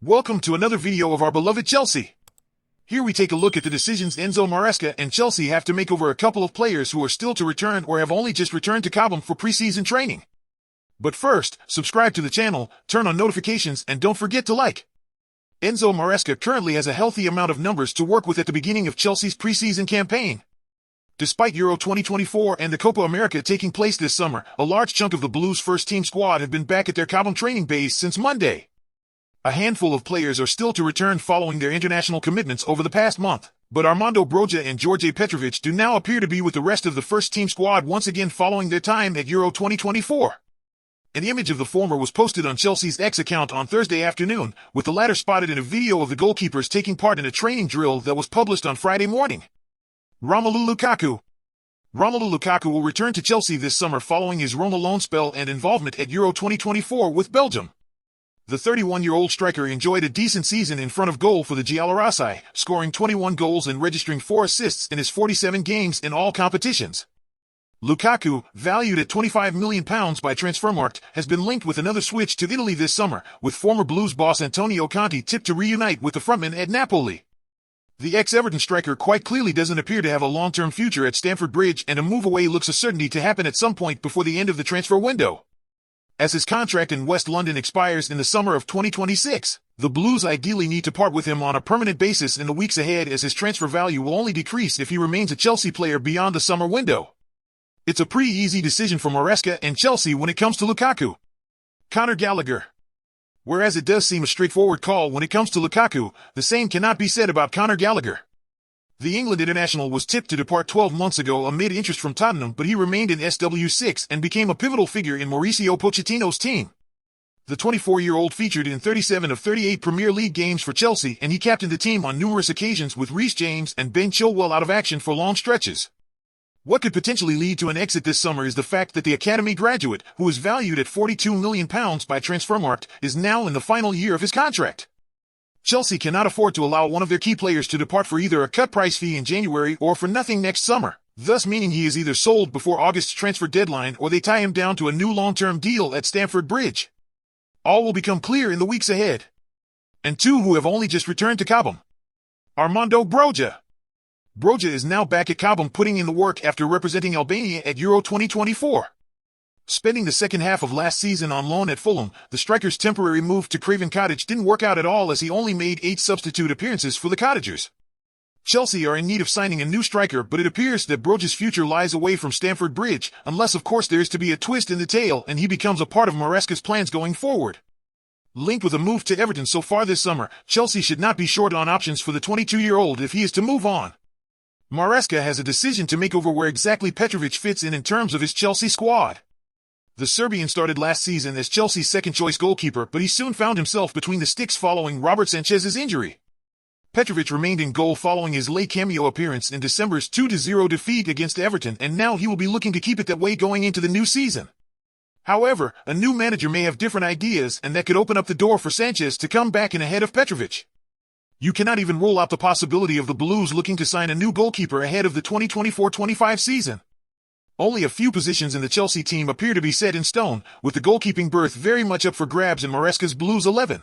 Welcome to another video of our beloved Chelsea. Here we take a look at the decisions Enzo Maresca and Chelsea have to make over a couple of players who are still to return or have only just returned to Cobham for preseason training. But first, subscribe to the channel, turn on notifications, and don't forget to like. Enzo Maresca currently has a healthy amount of numbers to work with at the beginning of Chelsea's preseason campaign. Despite Euro 2024 and the Copa America taking place this summer, a large chunk of the Blues' first-team squad have been back at their Cobham training base since Monday. A handful of players are still to return following their international commitments over the past month, but Armando Broja and Djordje Petrovic do now appear to be with the rest of the first-team squad once again following their time at Euro 2024. An image of the former was posted on Chelsea's X account on Thursday afternoon, with the latter spotted in a video of the goalkeepers taking part in a training drill that was published on Friday morning. Romelu Lukaku will return to Chelsea this summer following his Roma loan spell and involvement at Euro 2024 with Belgium. The 31-year-old striker enjoyed a decent season in front of goal for the Giallorossi, scoring 21 goals and registering 4 assists in his 47 games in all competitions. Lukaku, valued at £25 million by Transfermarkt, has been linked with another switch to Italy this summer, with former Blues boss Antonio Conte tipped to reunite with the frontman at Napoli. The ex-Everton striker quite clearly doesn't appear to have a long-term future at Stamford Bridge, and a move away looks a certainty to happen at some point before the end of the transfer window. As his contract in West London expires in the summer of 2026, the Blues ideally need to part with him on a permanent basis in the weeks ahead, as his transfer value will only decrease if he remains a Chelsea player beyond the summer window. It's a pretty easy decision for Maresca and Chelsea when it comes to Lukaku. Conor Gallagher. Whereas it does seem a straightforward call when it comes to Lukaku, the same cannot be said about Conor Gallagher. The England international was tipped to depart 12 months ago amid interest from Tottenham, but he remained in SW6 and became a pivotal figure in Mauricio Pochettino's team. The 24-year-old featured in 37 of 38 Premier League games for Chelsea, and he captained the team on numerous occasions with Reece James and Ben Chilwell out of action for long stretches. What could potentially lead to an exit this summer is the fact that the academy graduate, who is valued at £42 million by Transfermarkt, is now in the final year of his contract. Chelsea cannot afford to allow one of their key players to depart for either a cut price fee in January or for nothing next summer, thus meaning he is either sold before August's transfer deadline or they tie him down to a new long-term deal at Stamford Bridge. All will become clear in the weeks ahead. And two who have only just returned to Cobham. Armando Broja. Broja is now back at Cobham putting in the work after representing Albania at Euro 2024. Spending the second half of last season on loan at Fulham, the striker's temporary move to Craven Cottage didn't work out at all, as he only made 8 substitute appearances for the Cottagers. Chelsea are in need of signing a new striker, but it appears that Broja's future lies away from Stamford Bridge, unless of course there is to be a twist in the tale and he becomes a part of Maresca's plans going forward. Linked with a move to Everton so far this summer, Chelsea should not be short on options for the 22-year-old if he is to move on. Maresca has a decision to make over where exactly Petrovic fits in terms of his Chelsea squad. The Serbian started last season as Chelsea's second-choice goalkeeper, but he soon found himself between the sticks following Robert Sanchez's injury. Petrovic remained in goal following his late cameo appearance in December's 2-0 defeat against Everton, and now he will be looking to keep it that way going into the new season. However, a new manager may have different ideas, and that could open up the door for Sanchez to come back in ahead of Petrovic. You cannot even rule out the possibility of the Blues looking to sign a new goalkeeper ahead of the 2024-25 season. Only a few positions in the Chelsea team appear to be set in stone, with the goalkeeping berth very much up for grabs in Maresca's Blues 11.